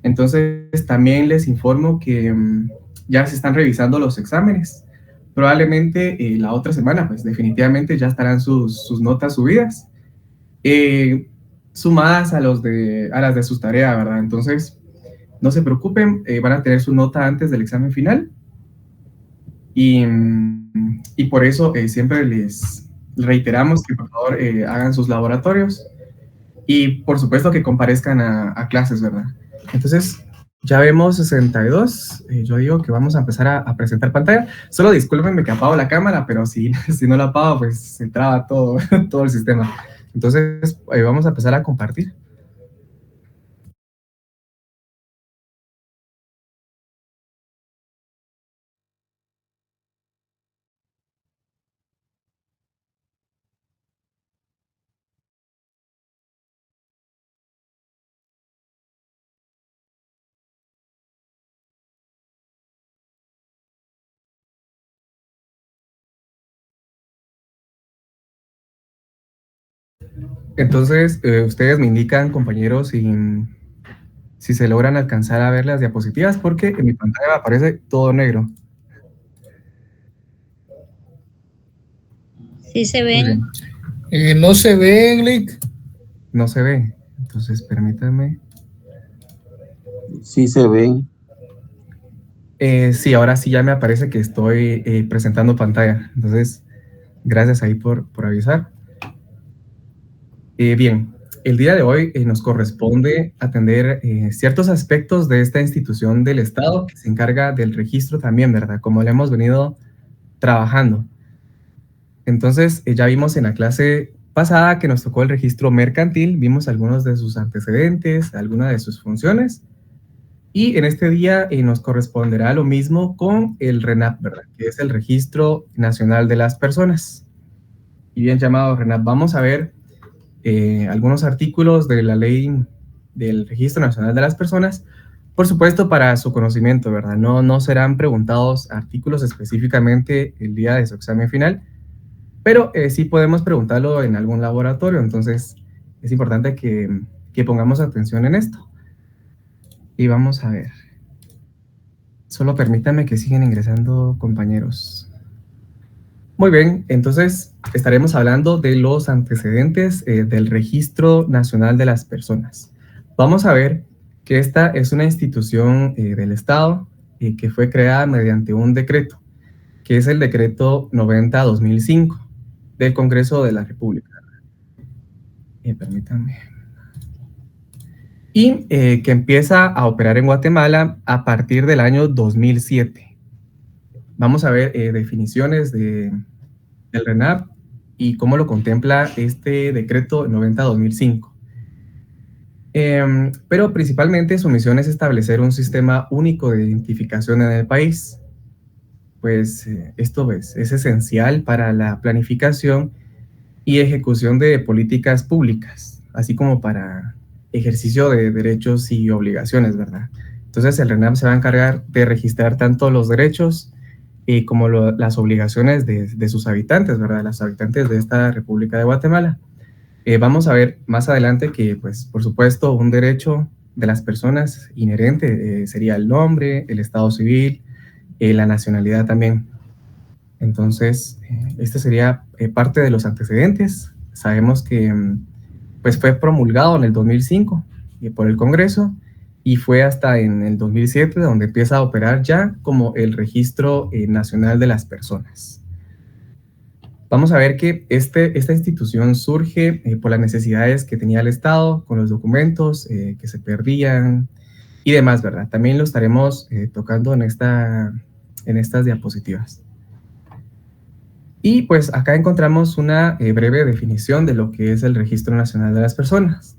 Entonces, también les informo que ya se están revisando los exámenes. Probablemente la otra semana, pues definitivamente ya estarán sus notas subidas, eh, sumadas a las de sus tareas, ¿verdad? Entonces, no se preocupen, van a tener su nota antes del examen final y por eso siempre les reiteramos que por favor hagan sus laboratorios y por supuesto que comparezcan a clases, ¿verdad? Entonces, ya vemos 62. Yo digo que vamos a empezar a presentar pantalla. Solo discúlpenme que apago la cámara, pero si, si no la apago, pues se traba todo, todo el sistema. Entonces, vamos a empezar a compartir. Entonces, ustedes me indican, compañeros, si se logran alcanzar a ver las diapositivas, porque en mi pantalla me aparece todo negro. Sí se Muy bien. ven. No se ve, Lick. No se ve. Entonces, permítanme. Sí se ven. Sí, ahora sí ya me aparece que estoy presentando pantalla. Entonces, gracias ahí por avisar. Bien, el día de hoy nos corresponde atender ciertos aspectos de esta institución del Estado que se encarga del registro también, ¿verdad? Como le hemos venido trabajando. Entonces, ya vimos en la clase pasada que nos tocó el registro mercantil, vimos algunos de sus antecedentes, algunas de sus funciones, y en este día nos corresponderá lo mismo con el RENAP, ¿verdad? Que es el Registro Nacional de las Personas. Y bien llamado RENAP, vamos a ver algunos artículos de la ley del Registro Nacional de las Personas, por supuesto para su conocimiento, ¿verdad? No serán preguntados artículos específicamente el día de su examen final, pero sí podemos preguntarlo en algún laboratorio, entonces es importante que pongamos atención en esto. Y vamos a ver. Solo permítanme que sigan ingresando compañeros. Muy bien, entonces estaremos hablando de los antecedentes del Registro Nacional de las Personas. Vamos a ver que esta es una institución del Estado que fue creada mediante un decreto, que es el decreto 90-2005 del Congreso de la República. Permítanme. Y que empieza a operar en Guatemala a partir del año 2007. Vamos a ver definiciones del RENAP y cómo lo contempla este decreto 90-2005. Pero principalmente su misión es establecer un sistema único de identificación en el país. Pues esto es esencial para la planificación y ejecución de políticas públicas, así como para ejercicio de derechos y obligaciones, ¿verdad? Entonces el RENAP se va a encargar de registrar tanto los derechos como las obligaciones de sus habitantes, ¿verdad? Los habitantes de esta República de Guatemala. Vamos a ver más adelante que, pues, por supuesto, un derecho de las personas inherente sería el nombre, el estado civil, la nacionalidad también. Entonces, este sería parte de los antecedentes. Sabemos que pues fue promulgado en el 2005 por el Congreso y fue hasta en el 2007 donde empieza a operar ya como el Registro Nacional de las Personas. Vamos a ver que esta institución surge por las necesidades que tenía el Estado con los documentos que se perdían y demás, ¿verdad? También lo estaremos tocando en estas diapositivas. Y pues acá encontramos una breve definición de lo que es el Registro Nacional de las Personas.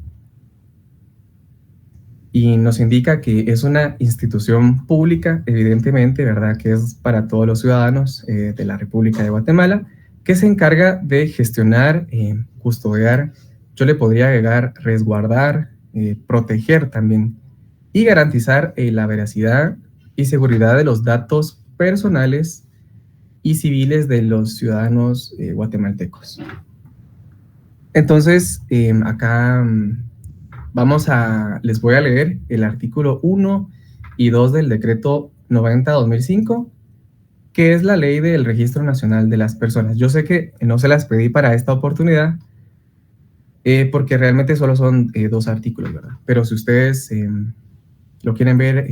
Y nos indica que es una institución pública, evidentemente, ¿verdad? Que es para todos los ciudadanos de la República de Guatemala, que se encarga de gestionar, custodiar, yo le podría agregar resguardar, proteger también y garantizar la veracidad y seguridad de los datos personales y civiles de los ciudadanos guatemaltecos. Entonces, acá Les voy a leer el artículo 1 y 2 del decreto 90/2005, que es la ley del Registro Nacional de las Personas. Yo sé que no se las pedí para esta oportunidad, porque realmente solo son 2 artículos, ¿verdad? Pero si ustedes lo quieren ver,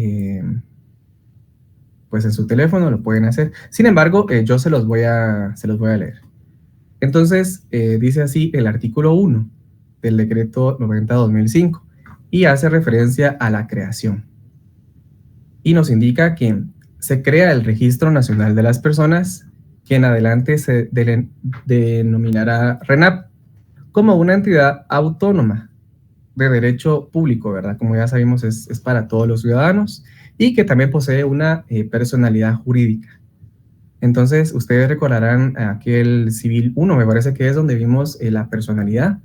pues en su teléfono lo pueden hacer. Sin embargo, yo se los voy a leer. Entonces, dice así el artículo 1 del decreto 90/2005 y hace referencia a la creación. Y nos indica que se crea el Registro Nacional de las Personas, que en adelante se denominará RENAP, como una entidad autónoma de derecho público, ¿verdad? Como ya sabemos, es para todos los ciudadanos y que también posee una personalidad jurídica. Entonces, ustedes recordarán aquel Civil 1, me parece que es donde vimos la personalidad.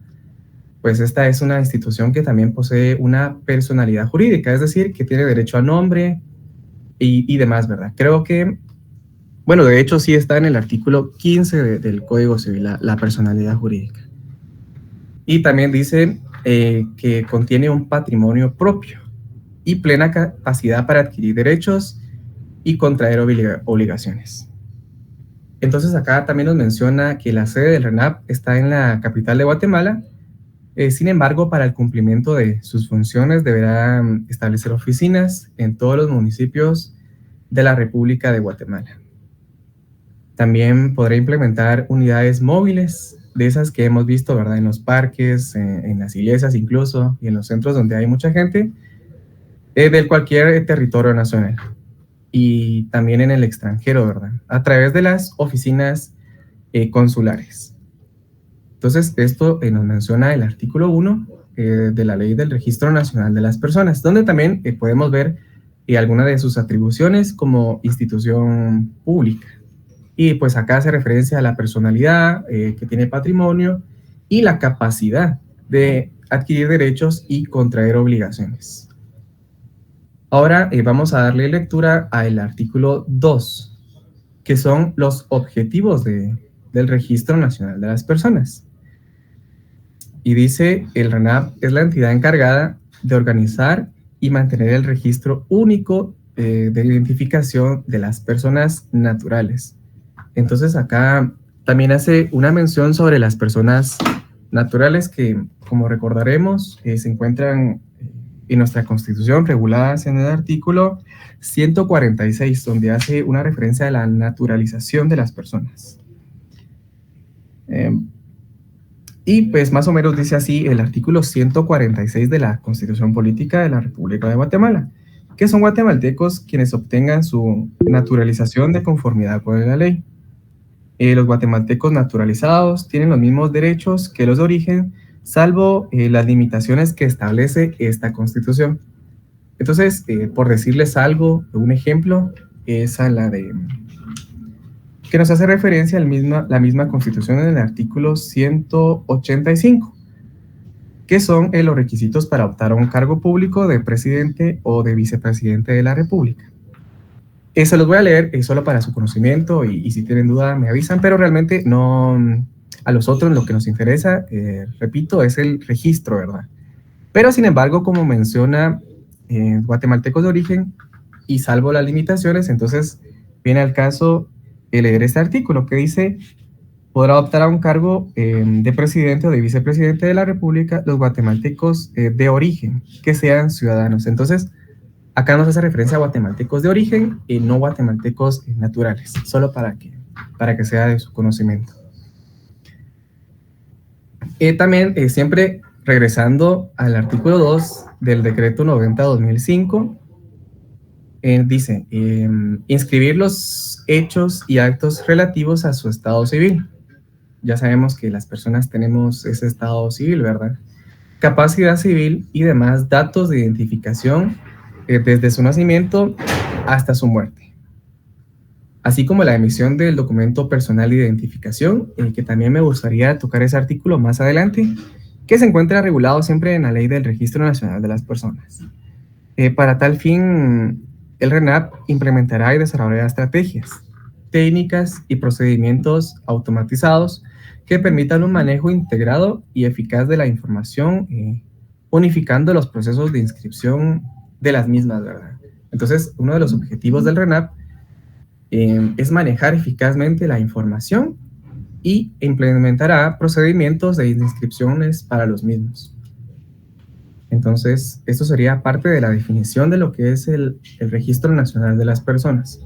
Pues esta es una institución que también posee una personalidad jurídica, es decir, que tiene derecho a nombre y demás, ¿verdad? Creo que, bueno, de hecho sí está en el artículo 15 del Código Civil, la personalidad jurídica. Y también dice que contiene un patrimonio propio y plena capacidad para adquirir derechos y contraer obligaciones. Entonces acá también nos menciona que la sede del RENAP está en la capital de Guatemala. Sin embargo, para el cumplimiento de sus funciones deberá establecer oficinas en todos los municipios de la República de Guatemala. También podrá implementar unidades móviles, de esas que hemos visto, ¿verdad? En los parques, en las iglesias incluso, y en los centros donde hay mucha gente, de cualquier territorio nacional. Y también en el extranjero, ¿verdad? A través de las oficinas consulares. Entonces, esto nos menciona el artículo 1 de la Ley del Registro Nacional de las Personas, donde también podemos ver algunas de sus atribuciones como institución pública. Y pues acá hace referencia a la personalidad que tiene patrimonio y la capacidad de adquirir derechos y contraer obligaciones. Ahora vamos a darle lectura al artículo 2, que son los objetivos del Registro Nacional de las Personas. Y dice, el RENAP es la entidad encargada de organizar y mantener el registro único de identificación de las personas naturales. Entonces acá también hace una mención sobre las personas naturales que, como recordaremos, se encuentran en nuestra Constitución reguladas en el artículo 146, donde hace una referencia a la naturalización de las personas. Y pues más o menos dice así el artículo 146 de la Constitución Política de la República de Guatemala, que son guatemaltecos quienes obtengan su naturalización de conformidad con la ley. Los guatemaltecos naturalizados tienen los mismos derechos que los de origen, salvo las limitaciones que establece esta Constitución. Entonces, por decirles algo, un ejemplo, es a la de que nos hace referencia a la misma Constitución en el artículo 185, que son los requisitos para optar a un cargo público de presidente o de vicepresidente de la República. Se los voy a leer solo para su conocimiento y si tienen duda me avisan, pero realmente no, a los otros lo que nos interesa, repito, es el registro, ¿verdad? Pero sin embargo, como menciona guatemaltecos de origen y salvo las limitaciones, entonces viene al caso leer este artículo que dice: podrá optar a un cargo de presidente o de vicepresidente de la República los guatemaltecos de origen que sean ciudadanos. Entonces, acá nos hace referencia a guatemaltecos de origen y no guatemaltecos naturales, solo para que sea de su conocimiento. También, siempre regresando al artículo 2 del decreto 90/2005, dice, inscribir los hechos y actos relativos a su estado civil. Ya sabemos que las personas tenemos ese estado civil, ¿verdad? Capacidad civil y demás datos de identificación desde su nacimiento hasta su muerte. Así como la emisión del documento personal de identificación, que también me gustaría tocar ese artículo más adelante, que se encuentra regulado siempre en la Ley del Registro Nacional de las Personas. Para tal fin, el RENAP implementará y desarrollará estrategias, técnicas y procedimientos automatizados que permitan un manejo integrado y eficaz de la información unificando los procesos de inscripción de las mismas, ¿verdad? Entonces, uno de los objetivos del RENAP es manejar eficazmente la información y implementará procedimientos de inscripciones para los mismos. Entonces, esto sería parte de la definición de lo que es el Registro Nacional de las Personas.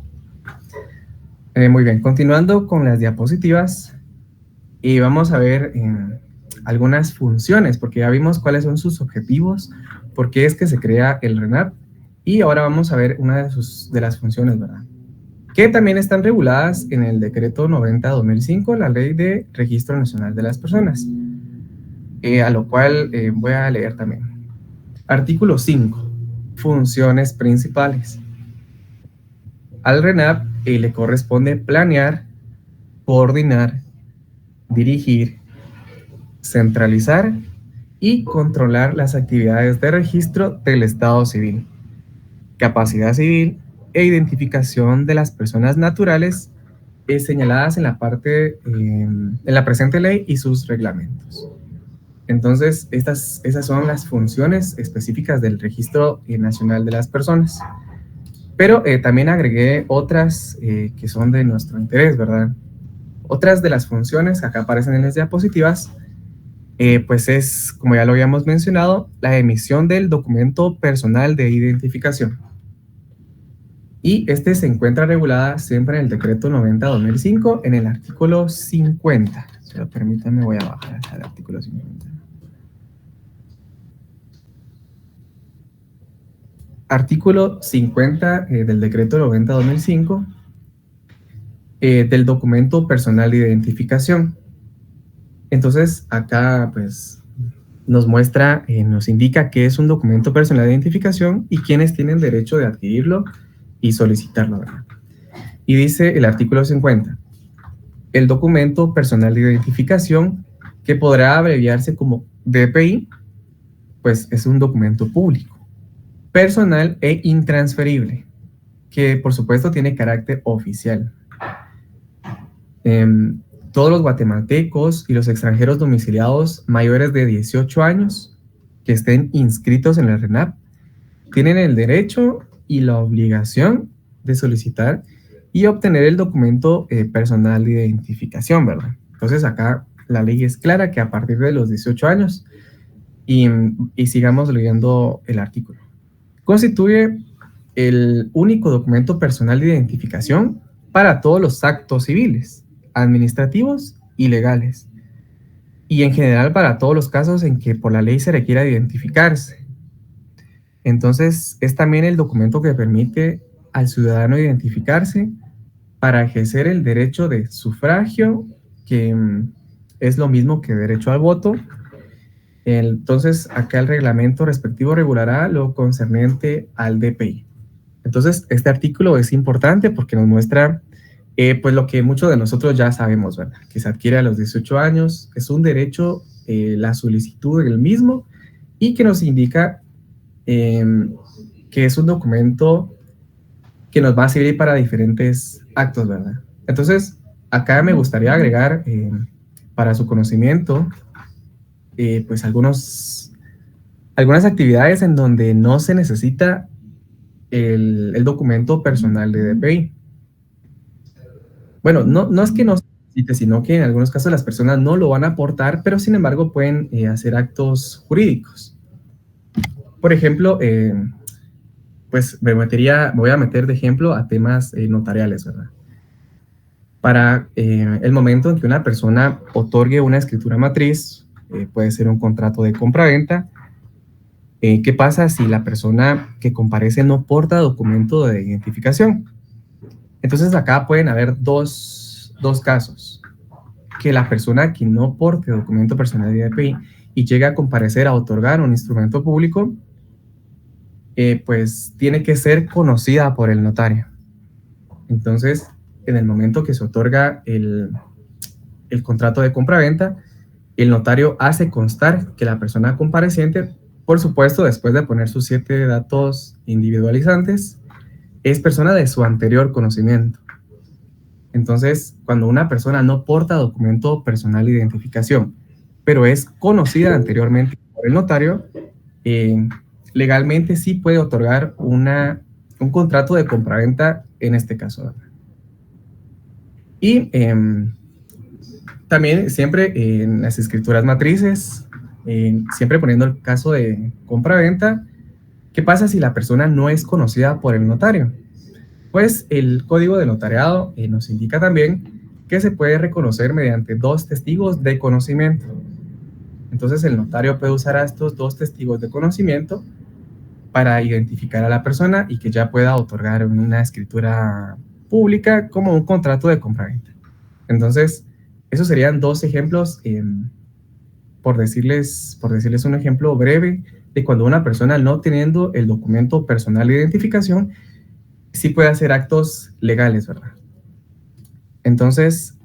Muy bien, continuando con las diapositivas, y vamos a ver algunas funciones, porque ya vimos cuáles son sus objetivos, por qué es que se crea el RENAP, y ahora vamos a ver una de las funciones, ¿verdad? Que también están reguladas en el Decreto 90/2005, la Ley de Registro Nacional de las Personas, a lo cual voy a leer también. Artículo 5. Funciones principales. Al RENAP le corresponde planear, coordinar, dirigir, centralizar y controlar las actividades de registro del Estado civil, capacidad civil e identificación de las personas naturales señaladas en la presente ley y sus reglamentos. Entonces, esas son las funciones específicas del Registro Nacional de las Personas. Pero también agregué otras que son de nuestro interés, ¿verdad? Otras de las funciones, acá aparecen en las diapositivas, pues es, como ya lo habíamos mencionado, la emisión del documento personal de identificación. Y este se encuentra regulada siempre en el Decreto 90/2005 en el artículo 50. Pero permítanme, voy a bajar hasta el artículo 50. Artículo 50 del Decreto 90/2005 del documento personal de identificación. Entonces, acá pues nos muestra, nos indica qué es un documento personal de identificación y quiénes tienen derecho de adquirirlo y solicitarlo, ¿verdad? Y dice el artículo 50, el documento personal de identificación, que podrá abreviarse como DPI, pues es un documento público, personal e intransferible, que por supuesto tiene carácter oficial. Todos los guatemaltecos y los extranjeros domiciliados mayores de 18 años que estén inscritos en el RENAP tienen el derecho y la obligación de solicitar y obtener el documento personal de identificación, ¿verdad? Entonces acá la ley es clara que a partir de los 18 años, y sigamos leyendo el artículo, constituye el único documento personal de identificación para todos los actos civiles, administrativos y legales, y en general para todos los casos en que por la ley se requiera identificarse. Entonces, es también el documento que permite al ciudadano identificarse para ejercer el derecho de sufragio, que es lo mismo que derecho al voto. Entonces, acá el reglamento respectivo regulará lo concerniente al DPI. Entonces, este artículo es importante porque nos muestra pues lo que muchos de nosotros ya sabemos, ¿verdad? Que se adquiere a los 18 años, es un derecho, la solicitud del mismo, y que nos indica que es un documento que nos va a servir para diferentes actos, ¿verdad? Entonces, acá me gustaría agregar para su conocimiento pues algunas actividades en donde no se necesita el documento personal de DPI. Bueno, no es que no se necesite, sino que en algunos casos las personas no lo van a aportar, pero sin embargo pueden hacer actos jurídicos. Por ejemplo, pues voy a meter de ejemplo a temas notariales, ¿verdad? Para el momento en que una persona otorgue una escritura matriz, puede ser un contrato de compra-venta. ¿Qué pasa si la persona que comparece no porta documento de identificación? Entonces acá pueden haber dos casos. Que la persona que no porte documento personal de DPI y llega a comparecer a otorgar un instrumento público, pues tiene que ser conocida por el notario. Entonces, en el momento que se otorga el contrato de compra-venta, el notario hace constar que la persona compareciente, por supuesto, después de poner sus 7 datos individualizantes, es persona de su anterior conocimiento. Entonces, cuando una persona no porta documento personal de identificación, pero es conocida anteriormente por el notario, eh, legalmente sí puede otorgar un contrato de compraventa en este caso, ¿verdad? Y también siempre en las escrituras matrices, siempre poniendo el caso de compra-venta, ¿qué pasa si la persona no es conocida por el notario? Pues el código de notariado nos indica también que se puede reconocer mediante dos testigos de conocimiento. Entonces el notario puede usar a estos dos testigos de conocimiento para identificar a la persona y que ya pueda otorgar una escritura pública como un contrato de compraventa. Entonces, esos serían dos ejemplos, por decirles un ejemplo breve de cuando una persona no teniendo el documento personal de identificación sí puede hacer actos legales, ¿verdad? Entonces,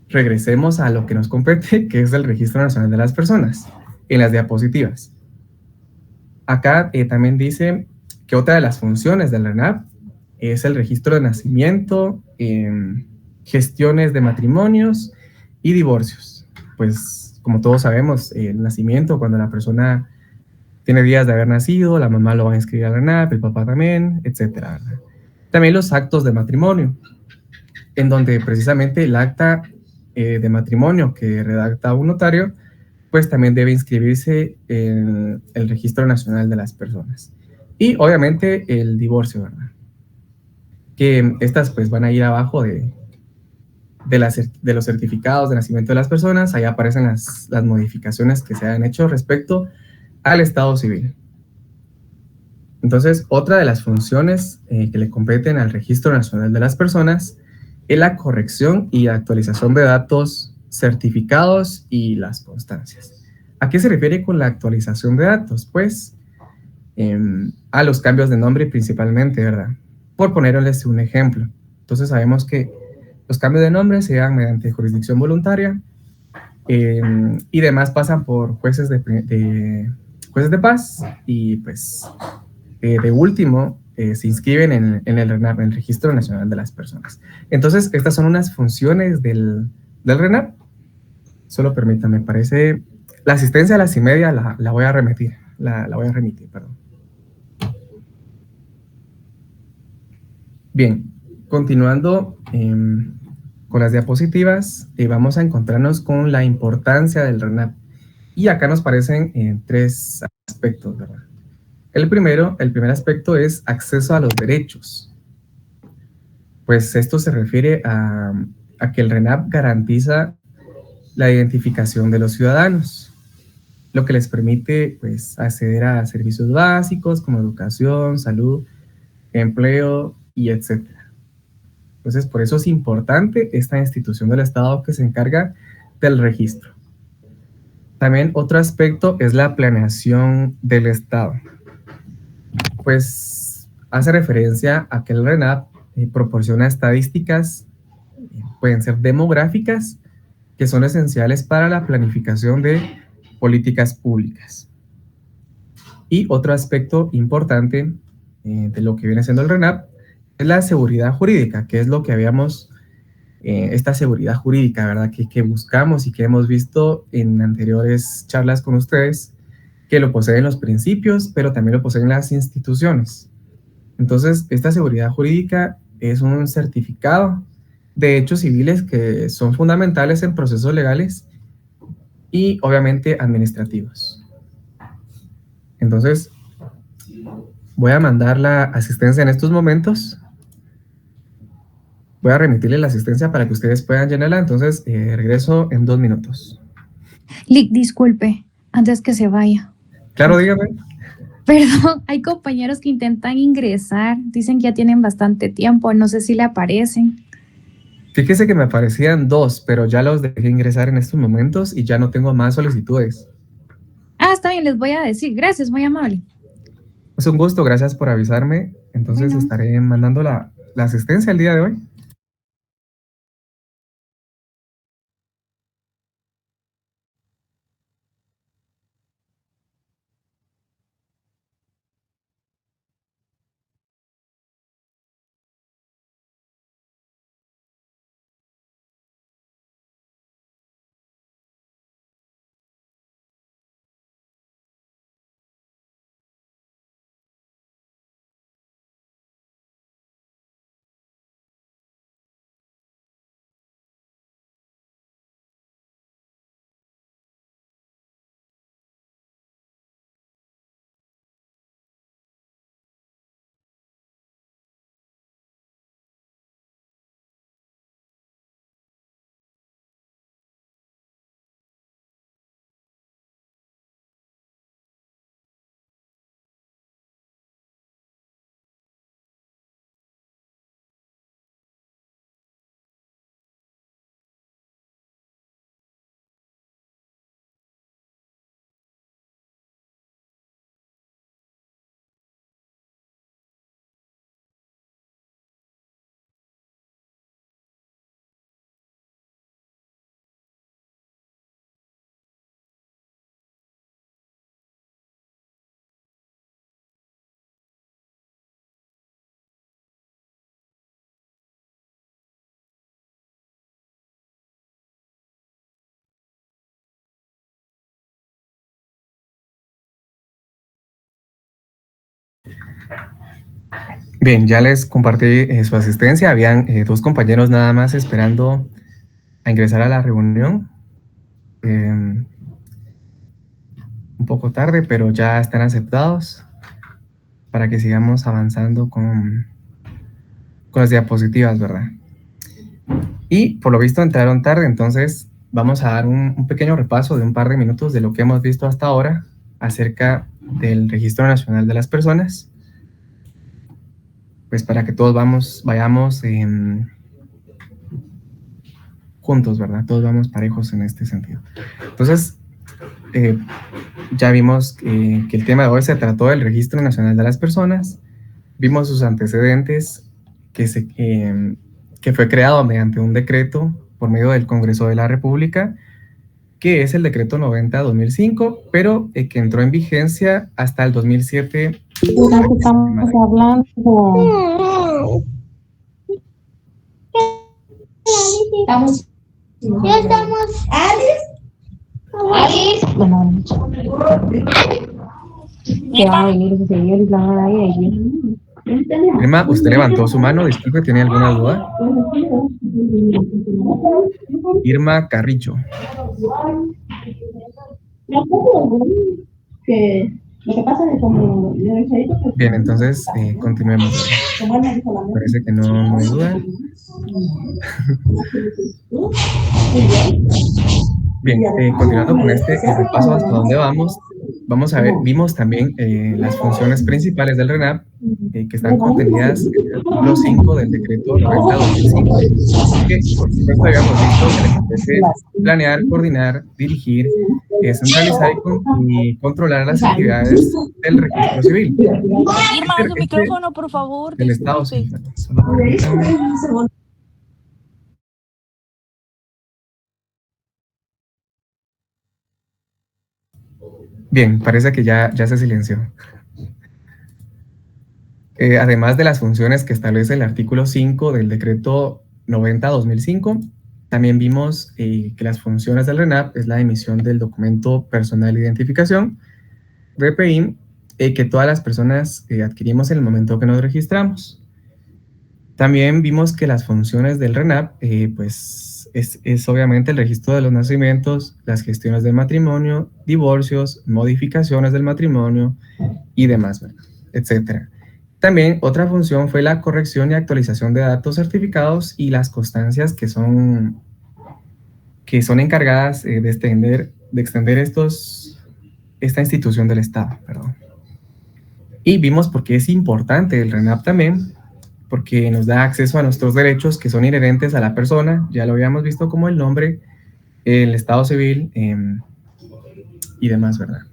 regresemos a lo que nos compete, que es el Registro Nacional de las Personas, en las diapositivas. Acá también dice que otra de las funciones del RENAP es el registro de nacimiento, gestiones de matrimonios y divorcios. Pues como todos sabemos, el nacimiento, cuando la persona tiene días de haber nacido, la mamá lo va a inscribir al RENAP, el papá también, etcétera. También los actos de matrimonio, en donde precisamente el acta de matrimonio que redacta un notario, pues también debe inscribirse en el Registro Nacional de las Personas. Y obviamente el divorcio, ¿verdad? Que estas pues van a ir abajo de los certificados de nacimiento de las personas, ahí aparecen las modificaciones que se han hecho respecto al estado civil. Entonces, otra de las funciones que le competen al Registro Nacional de las Personas es la corrección y actualización de datos certificados y las constancias. ¿A qué se refiere con la actualización de datos? Pues a los cambios de nombre principalmente, ¿verdad? Por ponerles un ejemplo. Entonces sabemos que los cambios de nombre se dan mediante jurisdicción voluntaria y demás pasan por jueces de paz y pues de último se inscriben en el RENAP, en el Registro Nacional de las Personas. Entonces, estas son unas funciones del RENAP. Solo permítanme, parece, la asistencia a las y media la voy a remitir, la voy a remitir, perdón. Bien, continuando con las diapositivas, vamos a encontrarnos con la importancia del RENAP. Y acá nos parecen tres aspectos, ¿verdad? El primer aspecto es acceso a los derechos. Pues esto se refiere a que el RENAP garantiza la identificación de los ciudadanos, lo que les permite pues, acceder a servicios básicos como educación, salud, empleo y etcétera. Entonces, por eso es importante esta institución del Estado que se encarga del registro. También otro aspecto es la planeación del Estado. Pues hace referencia a que el RENAP proporciona estadísticas, pueden ser demográficas, que son esenciales para la planificación de políticas públicas. Y otro aspecto importante de lo que viene siendo el RENAP es la seguridad jurídica, que es lo que habíamos, esta seguridad jurídica, ¿verdad? Que buscamos y que hemos visto en anteriores charlas con ustedes, que lo poseen los principios, pero también lo poseen las instituciones. Entonces, esta seguridad jurídica es un certificado de hechos civiles que son fundamentales en procesos legales y obviamente administrativos. Entonces, voy a mandar la asistencia en estos momentos. Voy a remitirle la asistencia para que ustedes puedan llenarla. Entonces, regreso en 2 minutos. Lick, disculpe, antes que se vaya. Claro, dígame. Perdón, hay compañeros que intentan ingresar, dicen que ya tienen bastante tiempo, no sé si le aparecen. Fíjese que me aparecían 2, pero ya los dejé ingresar en estos momentos y ya no tengo más solicitudes. Ah, está bien, les voy a decir. Gracias, muy amable. Es un gusto, gracias por avisarme. Entonces, Bueno. estaré mandando la asistencia el día de hoy. Bien, ya les compartí su asistencia. Habían 2 compañeros nada más esperando a ingresar a la reunión. Un poco tarde, pero ya están aceptados para que sigamos avanzando con las diapositivas, ¿verdad? Y por lo visto entraron tarde, entonces vamos a dar un pequeño repaso de un par de minutos de lo que hemos visto hasta ahora acerca del Registro Nacional de las Personas, pues para que todos vayamos juntos, ¿verdad? Todos vamos parejos en este sentido. Entonces, ya vimos que el tema de hoy se trató del Registro Nacional de las Personas, vimos sus antecedentes, que fue creado mediante un decreto por medio del Congreso de la República, que es el decreto 90-2005, pero que entró en vigencia hasta el 2007. Estamos hablando. Ya estamos. Alice. Bueno, que va a venir ese señor y la van a ir allí. Irma, usted levantó su mano, disculpe, ¿tiene alguna duda? Irma Carrillo. Lo que pasa es que como bien, entonces continuemos. Parece que no hay duda. Bien, continuando con este repaso hasta dónde vamos a ver, vimos también las funciones principales del RENAP que están contenidas en el artículo 5 del decreto 90-2005, que por supuesto habíamos visto que le compete planear, coordinar, dirigir, centralizar y controlar las actividades del registro civil. Irma, su micrófono, por favor. Del Estado civil. Bien, parece que ya se silenció. Además de las funciones que establece el artículo 5 del decreto 90-2005, también vimos que las funciones del RENAP es la emisión del documento personal de identificación, DPI, que todas las personas adquirimos en el momento que nos registramos. También vimos que las funciones del RENAP, pues es obviamente el registro de los nacimientos, las gestiones del matrimonio, divorcios, modificaciones del matrimonio y demás, etcétera. También otra función fue la corrección y actualización de datos certificados y las constancias que son encargadas de extender esta institución del Estado. Perdón. Y vimos por qué es importante el RENAP también, porque nos da acceso a nuestros derechos que son inherentes a la persona, ya lo habíamos visto como el nombre, el estado civil y demás, ¿verdad?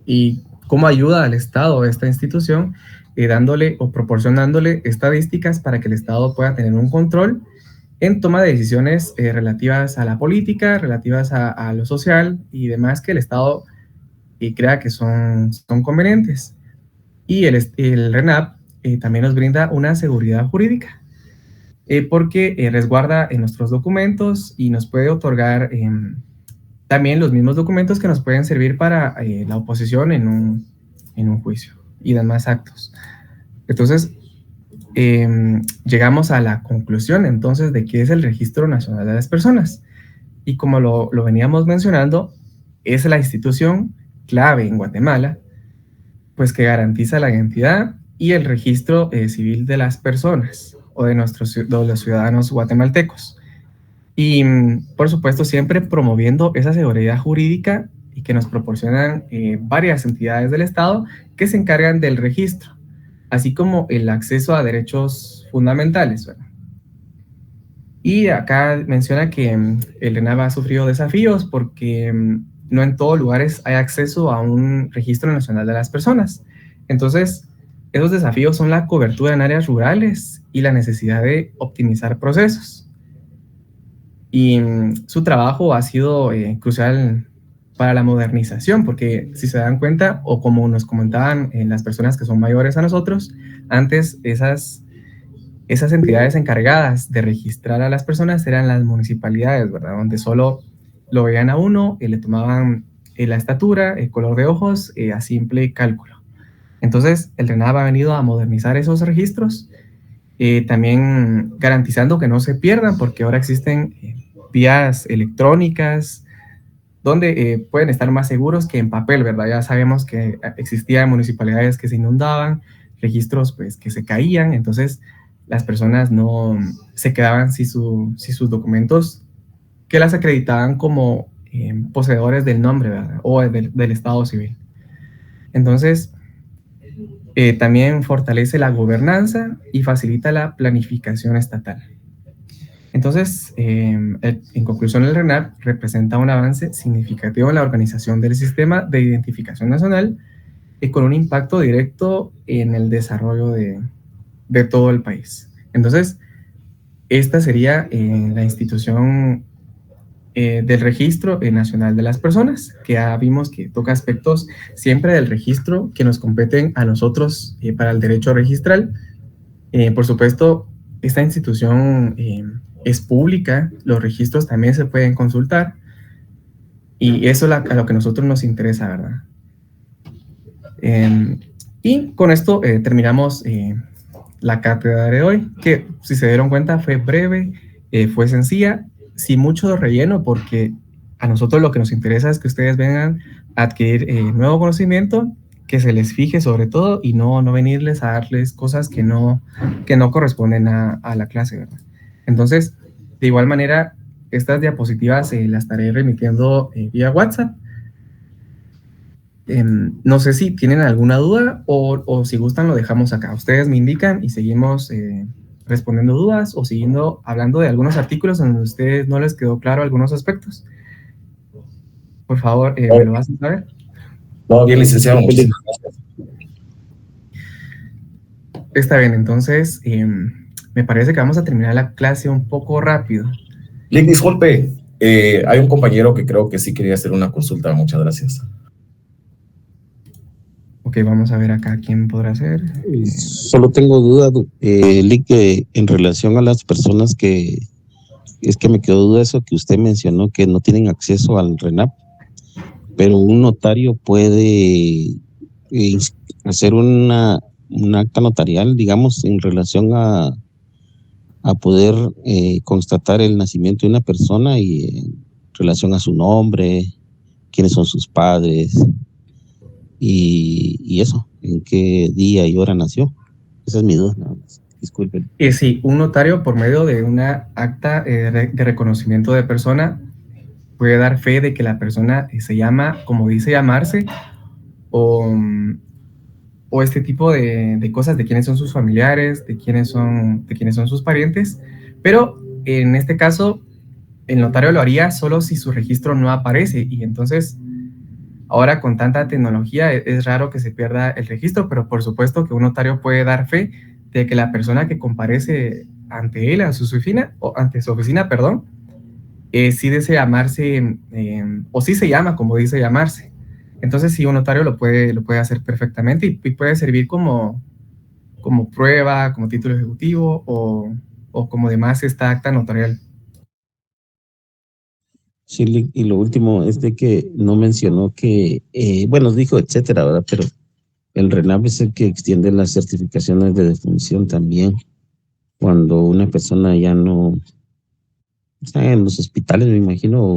Y cómo ayuda al Estado esta institución, dándole o proporcionándole estadísticas para que el Estado pueda tener un control en toma de decisiones relativas a la política, relativas a lo social y demás que el Estado crea que son convenientes. Y el RENAP también nos brinda una seguridad jurídica porque resguarda nuestros documentos y nos puede otorgar también los mismos documentos que nos pueden servir para la oposición en un juicio y demás actos. Entonces, llegamos a la conclusión entonces de qué es el Registro Nacional de las Personas. Y como lo veníamos mencionando, es la institución clave en Guatemala, pues que garantiza la identidad y el registro civil de las personas o de los ciudadanos guatemaltecos. Y, por supuesto, siempre promoviendo esa seguridad jurídica y que nos proporcionan varias entidades del Estado que se encargan del registro, así como el acceso a derechos fundamentales, ¿verdad? Y acá menciona que el RENAP ha sufrido desafíos porque no en todos lugares hay acceso a un registro nacional de las personas. Entonces, esos desafíos son la cobertura en áreas rurales y la necesidad de optimizar procesos. Y su trabajo ha sido crucial para la modernización, porque si se dan cuenta, o como nos comentaban las personas que son mayores a nosotros, antes esas entidades encargadas de registrar a las personas eran las municipalidades, ¿verdad? Donde solo lo veían a uno y le tomaban la estatura, el color de ojos, a simple cálculo. Entonces, el RENAP ha venido a modernizar esos registros, también garantizando que no se pierdan, porque ahora existen vías electrónicas donde pueden estar más seguros que en papel, ¿verdad? Ya sabemos que existían municipalidades que se inundaban, registros pues que se caían, entonces las personas no se quedaban sin sus documentos que las acreditaban como poseedores del nombre, ¿verdad? O del estado civil. Entonces, también fortalece la gobernanza y facilita la planificación estatal. Entonces, en conclusión, el RENAP representa un avance significativo en la organización del sistema de identificación nacional y con un impacto directo en el desarrollo de todo el país. Entonces, esta sería la institución del Registro Nacional de las Personas, que ya vimos que toca aspectos siempre del registro que nos competen a nosotros para el derecho registral. Por supuesto, esta institución es pública, los registros también se pueden consultar, y eso es a lo que a nosotros nos interesa, ¿verdad? Y con esto terminamos la cátedra de hoy, que si se dieron cuenta fue breve, fue sencilla, sin mucho relleno, porque a nosotros lo que nos interesa es que ustedes vengan a adquirir nuevo conocimiento, que se les fije sobre todo, y no venirles a darles cosas que no corresponden a la clase, ¿verdad? Entonces, de igual manera, estas diapositivas las estaré remitiendo vía WhatsApp. No sé si tienen alguna duda o si gustan lo dejamos acá. Ustedes me indican y seguimos respondiendo dudas o siguiendo hablando de algunos artículos en donde a ustedes no les quedó claro algunos aspectos. Por favor, ¿me lo vas a saber? No, bien, licenciado, muchísimas gracias. Está bien, entonces me parece que vamos a terminar la clase un poco rápido. Lick, disculpe, hay un compañero que creo que sí quería hacer una consulta. Muchas gracias. Ok, vamos a ver acá quién podrá hacer. Solo tengo duda, Lick, en relación a las personas que... Es que me quedó duda eso que usted mencionó, que no tienen acceso al RENAP, pero un notario puede hacer un acta notarial, digamos, en relación a poder constatar el nacimiento de una persona y en relación a su nombre, quiénes son sus padres y eso, en qué día y hora nació. Esa es mi duda, nada más. Disculpen. Sí, un notario por medio de una acta de reconocimiento de persona puede dar fe de que la persona se llama como dice llamarse o este tipo de cosas, de quiénes son sus familiares, de quiénes son sus parientes, pero en este caso el notario lo haría solo si su registro no aparece, y entonces ahora con tanta tecnología es raro que se pierda el registro, pero por supuesto que un notario puede dar fe de que la persona que comparece ante él, ante su oficina, perdón, sí desea llamarse, o sí se llama como dice llamarse. Entonces sí, un notario lo puede hacer perfectamente y puede servir como prueba, como título ejecutivo o como demás esta acta notarial. Sí, y lo último es de que no mencionó que, bueno, dijo etcétera, ¿verdad? Pero el RENAP es el que extiende las certificaciones de defunción también. Cuando una persona ya no está en los hospitales, me imagino,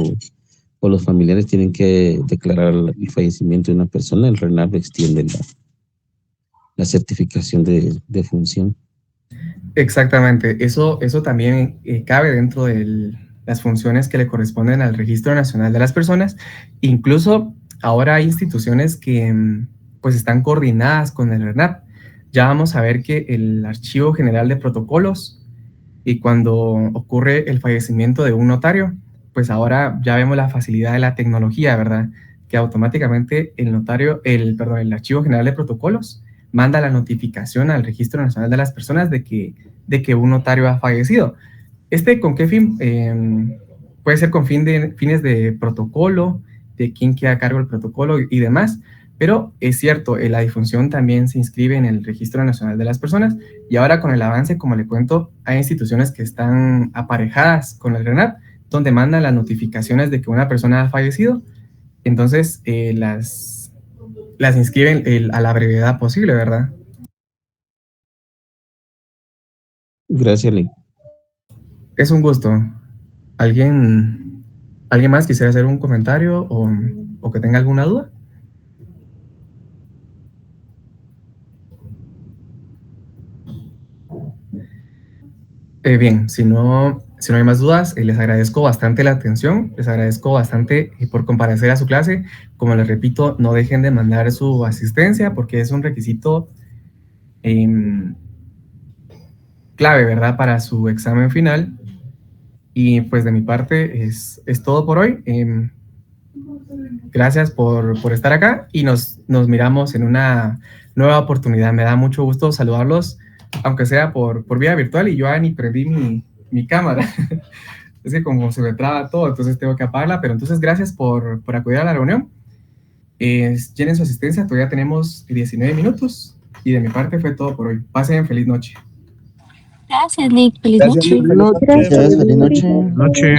o los familiares tienen que declarar el fallecimiento de una persona, el RENAP extiende la certificación de defunción. Exactamente, eso también cabe dentro de las funciones que le corresponden al Registro Nacional de las Personas. Incluso ahora hay instituciones que pues están coordinadas con el RENAP. Ya vamos a ver que el Archivo General de Protocolos, y cuando ocurre el fallecimiento de un notario, pues ahora ya vemos la facilidad de la tecnología, ¿verdad? Que automáticamente el Archivo General de Protocolos manda la notificación al Registro Nacional de las Personas de que un notario ha fallecido. ¿Con qué fin? Puede ser con fines de protocolo, de quién queda a cargo del protocolo y demás, pero es cierto, la difunción también se inscribe en el Registro Nacional de las Personas, y ahora con el avance, como le cuento, hay instituciones que están aparejadas con el RENAP, donde mandan las notificaciones de que una persona ha fallecido. Entonces, las inscriben a la brevedad posible, ¿verdad? Gracias, Lick. Es un gusto. ¿Alguien más quisiera hacer un comentario o que tenga alguna duda? Bien, si no hay más dudas, les agradezco bastante la atención, les agradezco bastante por comparecer a su clase. Como les repito, no dejen de mandar su asistencia porque es un requisito clave, ¿verdad?, para su examen final. Y pues de mi parte es todo por hoy. Gracias por estar acá y nos miramos en una nueva oportunidad. Me da mucho gusto saludarlos, aunque sea por vía virtual, y yo ni prendí mi cámara. Es que como se me traba todo, entonces tengo que apagarla, pero entonces gracias por acudir a la reunión. Llenen su asistencia, todavía tenemos 19 minutos y de mi parte fue todo por hoy. Pasen feliz noche. Gracias, Lick. Feliz Gracias, noche. Lick. Feliz noche. Gracias, Feliz noche. Noche.